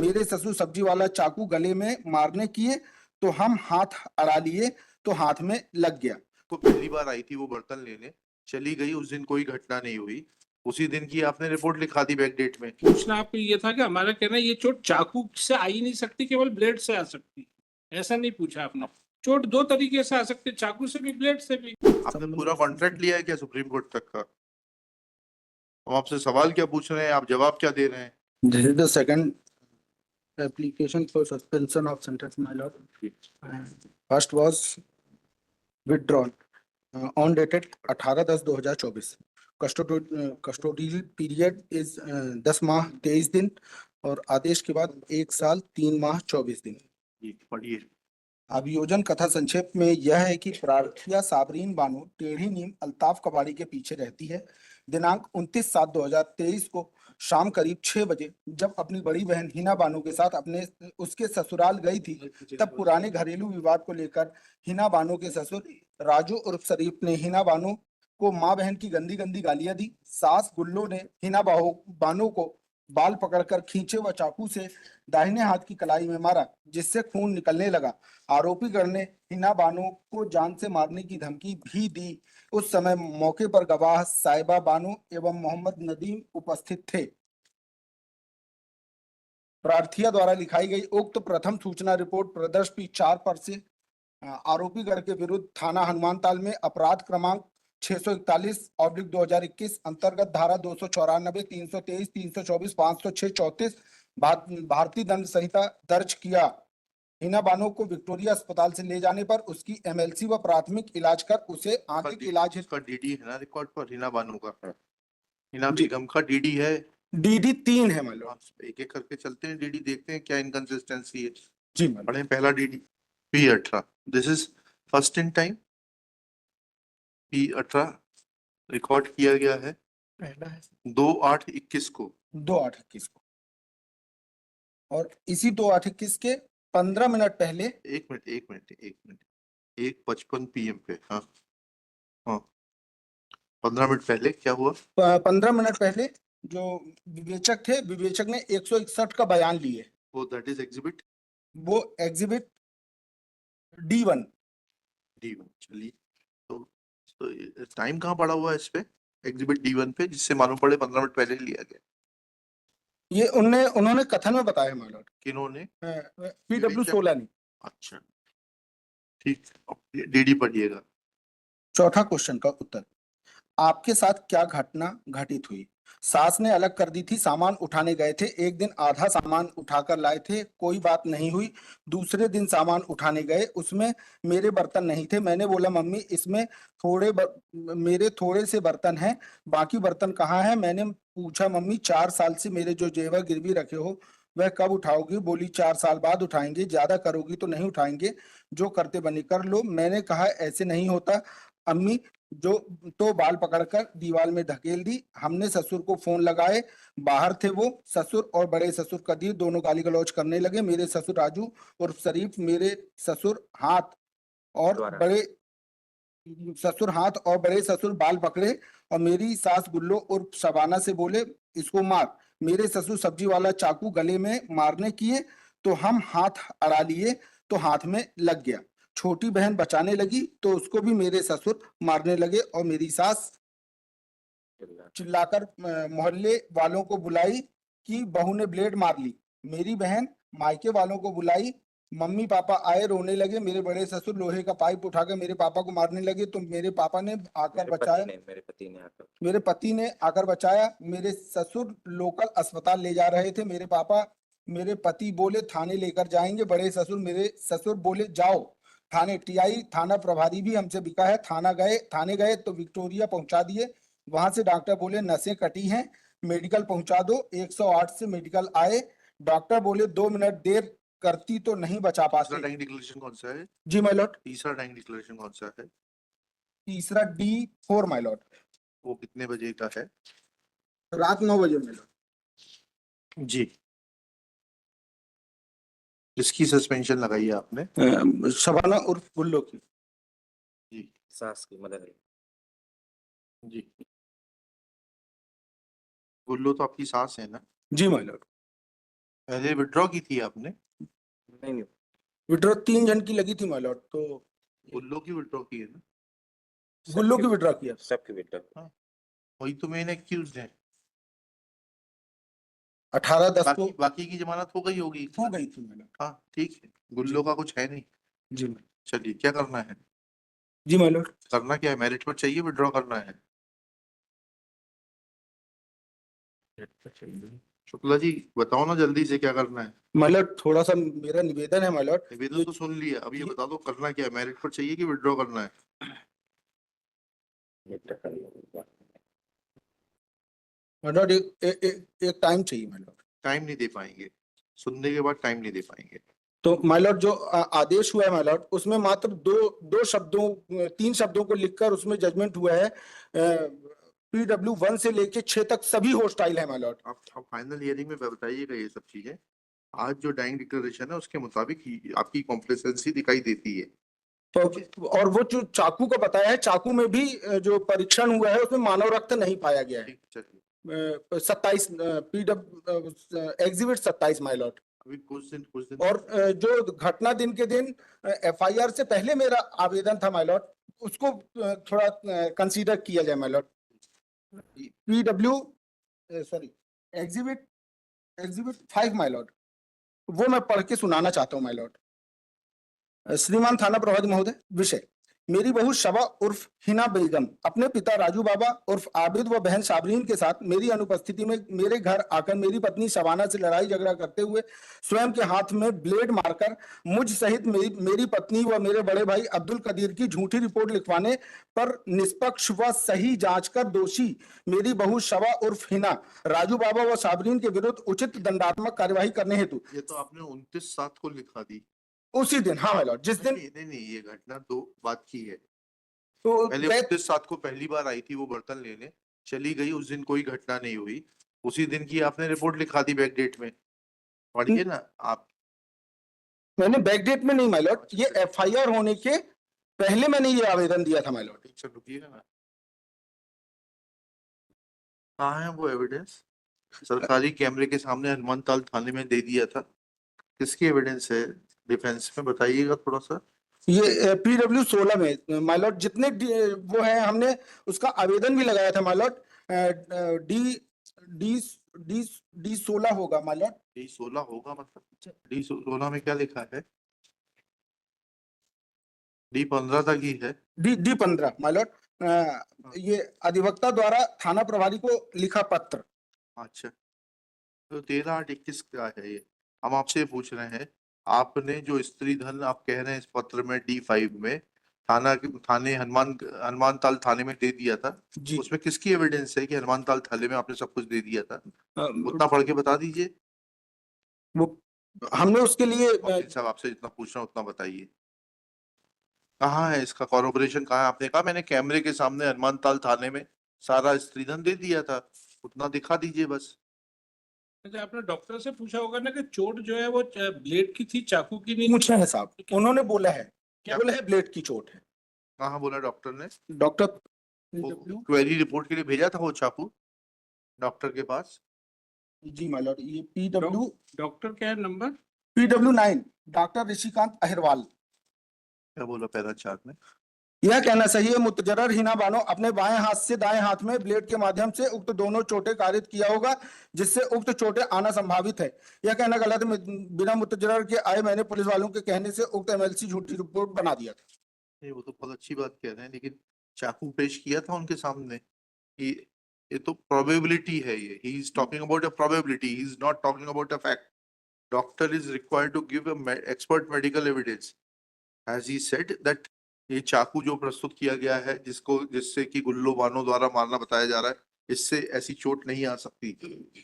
मेरे ससुर सब्जी वाला चाकू गले में मारने किए तो हम हाथ अड़ा लिए तो हाथ में लग गया। वो पहली बार आई थी वो बर्तन लेने, चली गई, उस दिन कोई घटना नहीं हुई, उसी दिन की आपने रिपोर्ट लिखा दी बैक डेट में। पूछना आपको ये था कि हमारा कहना है ये चोट चाकू से आ ही नहीं सकती, केवल ब्लेड से आ सकती, ऐसा नहीं पूछा आपने। चोट दो तरीके से आ सकती है, चाकू से भी ब्लेड से भी। आपने पूरा कॉन्ट्रैक्ट लिया है क्या सुप्रीम कोर्ट तक का? हम आपसे सवाल क्या पूछ रहे हैं, आप जवाब क्या दे रहे हैं? This is the second application for suspension of sentence, my lord. First was withdrawn on dated 18/10/2024. Custodial period is 10 माह 23 दिन और आदेश के बाद 1 साल 3 माह 24 दिन। पढ़िए। अभियोजन कथा संक्षेप में यह है कि प्रार्थिया साबरीन बानो टेढ़ी नीम अल्ताफ कबाड़ी के पीछे रहती है। दिनांक 29/7/2023 को शाम करीब 6 बजे जब अपनी बड़ी बहन हिना बानो के साथ उसके ससुराल गई थी, तब पुराने घरेलू विवाद को लेकर हिना बानो के ससुर राजू उर्फ शरीफ ने हिना बानो को मां बहन की गंदी गंदी गालियां दी। सास गुल्लो ने हिना बानो को बाल पकड़कर खींचे व चाकू से दाहिने हाथ की कलाई में मारा, जिससे खून निकलने लगा। आरोपी गण ने हिना बानो को जान से मारने की धमकी भी दी। उस समय मौके पर गवाह साहिबा बानो एवं मोहम्मद नदीम उपस्थित थे। प्रार्थिया द्वारा लिखाई गई उक्त प्रथम सूचना रिपोर्ट प्रदर्श पी 4 पर से आरोपी गण के विरुद्ध थाना हनुमानताल में अपराध क्रमांक 641/2021 अंतर्गत धारा 294, 323, 324, 506, 34 भारतीय दंड संहिता दर्ज किया। हिना बानो को विक्टोरिया अस्पताल से ले जाने पर उसकी एमएलसी व प्राथमिक इलाज कर उसे आंतरिक इलाज का डीडी है ना रिकॉर्ड पर हिना बानो का? हिना बेगम का डीडी है? डीडी 3 है मालूम। एक एक करके चलते हैं, डीडी देखते हैं क्या इनकंसिस्टेंसी है। जी पढ़े पहला DD P18, this is first in time. P18 record किया गया है पहला है 2/8/21 को, 2/8/21 को, और इसी 2/8/21 के 15 मिनट पहले 1:55 PM पे। हाँ हाँ 15 मिनट पहले क्या हुआ? 15 मिनट पहले जो विवेचक थे, विवेचक ने 161 का बयान लिए। वो दैट इज एग्जिबिट, वो एग्जिबिट D1। चलिए, तो टाइम कहाँ पड़ा हुआ है इस पे एग्जिबिट D1 पे, जिससे मालूम पड़े 15 मिनट पहले लिया गया? ये उन्होंने कथन में बताया मालूम। किन्होंने? PW 16 ने। अच्छा ठीक, डीडी पढ़िएगा। चौथा क्वेश्चन का उत्तर, आपके साथ क्या घटना घटित हुई? सास ने अलग कर दी थी, सामान उठाने गए थे, एक दिन आधा सामान उठाकर लाए थे, कोई बात नहीं हुई। दूसरे दिन सामान उठाने गए, उसमें मेरे बर्तन नहीं थे। मैंने बोला मम्मी इसमें मेरे थोड़े से बर्तन हैं, बाकी बर्तन कहाँ हैं? मैंने पूछा मम्मी 4 साल से मेरे जो जेवर गिरवी रखे हो वह कब उठाओगी? बोली 4 साल बाद उठाएंगे, ज्यादा करोगी तो नहीं उठाएंगे, जो करते बनी कर लो। मैंने कहा ऐसे नहीं होता अम्मी, जो तो बाल पकड़कर दीवार में धकेल दी। हमने ससुर को फोन लगाए, बाहर थे वो। ससुर और बड़े ससुर कदीर दोनों गाली गलौज करने लगे। मेरे ससुर राजू उर्फ शरीफ, मेरे ससुर हाथ और बड़े ससुर बाल पकड़े और मेरी सास गुल्लो उर्फ शबाना से बोले इसको मार। मेरे ससुर सब्जी वाला चाकू गले में मारने किए तो हम हाथ अड़ा लिए तो हाथ में लग गया। छोटी बहन बचाने लगी तो उसको भी मेरे ससुर मारने लगे और मेरी सास चिल्लाकर मोहल्ले वालों को बुलाई कि बहू ने ब्लेड मार ली। मेरी बहन मायके वालों को बुलाई, मम्मी पापा आए, रोने लगे। मेरे बड़े ससुर लोहे का पाइप उठाकर मेरे पापा को मारने लगे तो मेरे पापा ने आकर बचाया। मेरे पति ने आकर बचाया। मेरे ससुर लोकल अस्पताल ले जा रहे थे। मेरे पति बोले थाने लेकर जाएंगे। बड़े ससुर मेरे ससुर बोले जाओ थाने। टीआई थाना प्रभारी भी हमसे बिका है। थाने गए तो विक्टोरिया पहुंचा दिए। वहां से डॉक्टर बोले नसें कटी हैं, मेडिकल पहुंचा दो। 108 से मेडिकल आए। डॉक्टर बोले 2 मिनट देर करती तो नहीं बचा पाते। तीसरा डिक्लेरेशन कौन सा है? जी माय लॉर्ड। तीसरा डिक्लेरेशन कौन सा है? तीसरा D4 माय लॉर्ड। वो कितने बजे का है? रात 9 बजे माय लॉर्ड। जी, किसकी सस्पेंशन लगाई है आपने? शबाना उर्फ गुल्लो की। जी, सास की मदद। जी, गुल्लो तो आपकी सास है ना? जी माय लॉर्ड। पहले विड्रॉ की थी आपने? नहीं, विड्रॉ 3 जन की लगी थी माय लॉर्ड, तो गुल्लो की विड्रॉ की है ना? गुल्लो की विड्रॉ किया। सबके विड्रॉ। वही तो मेन एक्यूज है। 18/10 को बाकी की जमानत हो गई होगी। हो गई थी माय लॉर्ड। हाँ ठीक है, गुल्लो का कुछ है नहीं। जी माय- चलिए, क्या करना है? जी माय लॉर्ड। करना क्या है? मेरिट पर चाहिए, विड्रॉ करना है? शुक्ला जी बताओ ना जल्दी से, क्या करना है? माय लॉर्ड, थोड़ा सा मेरा निवेदन है माय लॉर्ड। निवेदन तो सुन लिया, अब ये ये- बता दो करना क्या है? मेरिट पर चाहिए कि विड्रॉ करना है? माय लॉर्ड, एक टाइम चाहिए माय लॉर्ड। टाइम नहीं दे पाएंगे, सुनने के बाद टाइम नहीं दे पाएंगे। तो माय लॉर्ड, जो आदेश हुआ है माय लॉर्ड, उसमें मात्र दो शब्दों 3 शब्दों को लिखकर उसमें जजमेंट हुआ है। PW1 से लेके 6 तक सभी होस्टाइल है माय लॉर्ड। आप फाइनल हियरिंग में बताइएगा ये सब चीजें। आज जो डाइंग डिक्लेरेशन है उसके मुताबिक आपकी कॉम्प्लेसेंसी दिखाई देती है। तो और वो जो चाकू का बताया है, चाकू में भी जो परीक्षण हुआ है उसमें मानव रक्त नहीं पाया गया है। ठीक, चलिए। 27 PW एग्जिबिट 27 माय लॉर्ड। अभी कुछ दिन और जो घटना दिन के दिन FIR से पहले मेरा आवेदन था माय लॉर्ड, उसको थोड़ा कंसीडर किया जाए my Lord. PW sorry exhibit 5 my Lord, वो मैं पढ़ के सुनाना चाहता हूँ माय लॉर्ड। श्रीमान थाना प्रभारी महोदय, विषय: मेरी बहू शबा उर्फ हिना बेगम अपने पिता राजू बाबा उर्फ आबिद व बहन साबरीन के साथ मेरी अनुपस्थिति में मेरे घर आकर मेरी पत्नी शबाना से लड़ाई झगड़ा करते हुए स्वयं के हाथ में ब्लेड मारकर मुझ सहित मेरी पत्नी व मेरे बड़े भाई अब्दुल कदीर की झूठी रिपोर्ट लिखवाने पर निष्पक्ष व सही जांच कर दोषी मेरी बहू शबा उर्फ हिना, राजू बाबा व साबरीन के विरुद्ध उचित दंडात्मक कार्यवाही करने हेतु ये तो आपने 29/7 को लिखा दी। उसी दिन, हाँ माय लॉर्ड, जिस दिन नहीं, ये घटना 2 बात की है। तो पहले 29/7 को पहली बार आई थी वो बर्तन लेने, चली गई, उस दिन कोई घटना नहीं हुई। उसी दिन की आपने रिपोर्ट लिखा दी बैक डेट में। पढ़िए ना आप। मैंने बैकडेट में नहीं माय लॉर्ड, ये FIR होने के पहले मैंने ये आवेदन दिया था माय लॉर्ड। ठीक, चल रुकिएगा ना। कहाँ है वो एविडेंस? सरकारी कैमरे के सामने हनुमान ताल थाने में दे दिया था। किसकी एविडेंस है? डिफेंस में बताइएगा थोड़ा सा। ये PW 16 में माय लॉर्ड, जितने वो है, हमने उसका आवेदन भी लगाया था my Lord. D D D D 16 होगा माय लॉर्ड। D16 होगा, मतलब D16 में क्या लिखा है? D15 तक ही है। D 15 my Lord. ये अधिवक्ता द्वारा थाना प्रभारी को लिखा पत्र। अच्छा, तो 13/8/21 का है ये। हम आपसे पूछ रहे हैं, आपने जो स्त्री धन आप कह रहे हैं इस पत्र में D5 में थाने हनुमान ताल थाने में दे दिया था, जी, उसमें किसकी एविडेंस है कि हनुमान ताल थाने में आपने सब कुछ दे दिया था? अ, उतना पढ़ के बता दीजिए। वो हमने उसके लिए वकील साहब आपसे जितना पूछ रहा हूँ उतना बताइए। कहाँ है इसका कॉर्पोरेशन? कहाँ है? आपने कहा मैंने कैमरे के सामने हनुमान ताल थाने में सारा स्त्रीधन दे दिया था, उतना दिखा दीजिए बस। अच्छा, आपने डॉक्टर से पूछा होगा ना कि चोट जो है वो ब्लेड की थी, चाकू की नहीं? पूछा है साहब, उन्होंने बोला है, केवल है ब्लेड की चोट है। कहाँ बोला डॉक्टर ने? डॉक्टर क्वेरी रिपोर्ट के लिए भेजा था वो चाकू डॉक्टर के पास? जी माय लॉर्ड, ये PW डॉक्टर क्या है number? PW9 doctor Rishikant Ahirwal. क्या बोला पैरा 4 में? यह कहना सही है, मुतजर्रर हिना बानो अपने बाएं हाथ से दाएं हाथ में ब्लेड के माध्यम से उक्त दोनों चोटें कारित किया होगा, जिससे उक्त चोटें आना संभावित है। यह कहना गलत है, बिना मुतजर्रर के आए मैंने पुलिस वालों के कहने से उक्त MLC झूठी रिपोर्ट बना दिया था। नहीं, वो तो बहुत अच्छी बात कह रहे हैं, लेकिन चाकू पेश किया था उनके सामने कि ये तो प्रोबेबिलिटी है, ये he is talking about a probability, he is not talking about a fact. Doctor is required to give a expert medical evidence. As he said that ये चाकू जो प्रस्तुत किया गया है जिससे कि गुल्लो बानो द्वारा मारना बताया जा रहा है, इससे ऐसी चोट नहीं आ सकती।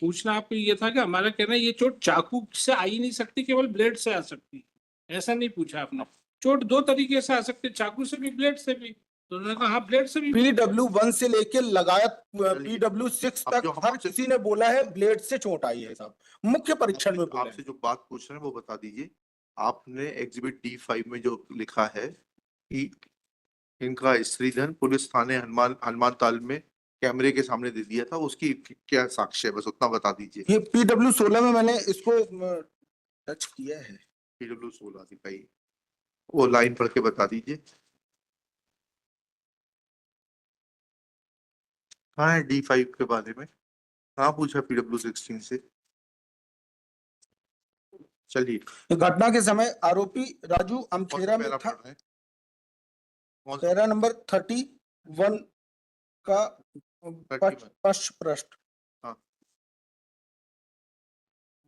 पूछना आपको ये था कि हमारा कहना है ये चोट चाकू से आ ही नहीं सकती, केवल ब्लेड से आ सकती, ऐसा नहीं पूछा आपने। चोट 2 तरीके से आ सकती है, चाकू से भी ब्लेड से भी। तो उन्होंने कहा हाँ ब्लेड से भी। PW1 से लेके लगायत PW6 अब तक जो हम हर आपसे- किसी ने बोला है ब्लेड से चोट आई है साहब, मुख्य परीक्षण में बोला आपसे जो बात पूछ रहे हैं वो बता दीजिए। आपने एग्जिबिट D5 में जो लिखा है कि इनका स्त्रीधन पुलिस थाने हनुमान ताल में कैमरे के सामने दे दिया था, उसकी क्या साक्ष्य है, बस उतना बता दीजिए। ये PW16 में मैंने इसको टच किया है। PW16 दिखाइए, वो लाइन पढ़ के बता दीजिए। कहाँ है D5 के बारे में, कहाँ पूछा PW16 से? चलिए घटना के समय आरोपी राजू कौन सा अमखेरा में पैरा था। पढ़ रहे हैं? कौन सा? पैरा नंबर 31 का 31 पश्च पृष्ठ। हाँ।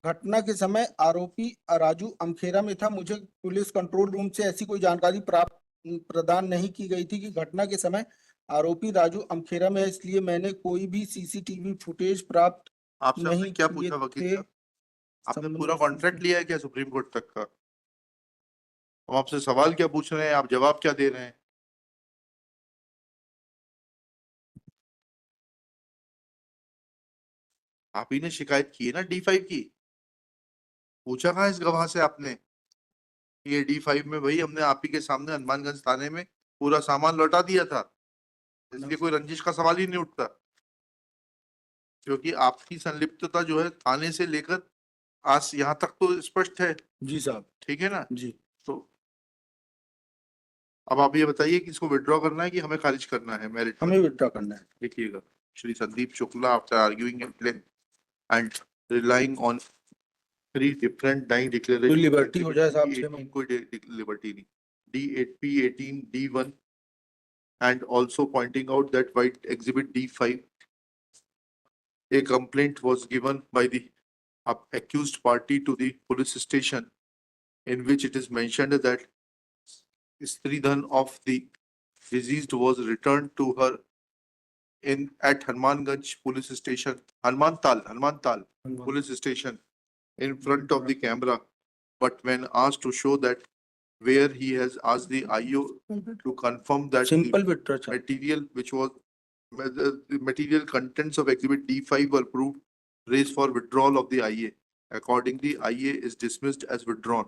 घटना के समय आरोपी राजू अमखेरा में था। मुझे पुलिस कंट्रोल रूम से ऐसी कोई जानकारी प्रदान नहीं की गई थी कि घटना के समय आरोपी राजू अमखेरा में है, इसलिए मैंने कोई भी CCTV फुटेज प्राप्त आपसे हमने नहीं क्या किए पूछा वकील थे। साहब? आपने संबंधित पूरा कॉन्ट्रैक्ट लिया है क्या सुप्रीम कोर्ट तक का? हम आपसे सवाल क्या पूछ रहे हैं, आप जवाब क्या दे रहे हैं? आप ही ने शिकायत की है ना D5 की, पूछा कहाँ इस गवाह से आपने? ये D5 में भाई हमने आप ही के सामने हनुमानगंज थाने में पूरा सामान लौटा दिया था, इसलिए कोई रंजिश का सवाल ही नहीं उठता, क्योंकि आपकी संलिप्तता जो है थाने से लेकर आज यहाँ तक तो स्पष्ट है। जी साहब। ठीक है ना? जी तो अब आप ये बताइए कि इसको विड्रॉ करना है कि हमें खारिज करना है मेरिट? हमें विड्रॉ करना है। देखिएगा, Shri Sandeep Shukla after arguing at length and relying on 3 different dying declaration, कोई लिबर्टी हो जाए साहब 6 महीने। कोई लिबर्टी नहीं, D8P18 D1 and also pointing out that by exhibit D5 a complaint was given by the accused party to the police station in which it is mentioned that Stridhan of the deceased was returned to her at Hanumanganj police station, Hanumantal police station in front of the camera, but when asked to show that where he has asked the IO to confirm that simple withdraw चाहिए। material which was the material contents of exhibit D5 were proved raised for withdrawal of the IA. Accordingly, IA is dismissed as withdrawn.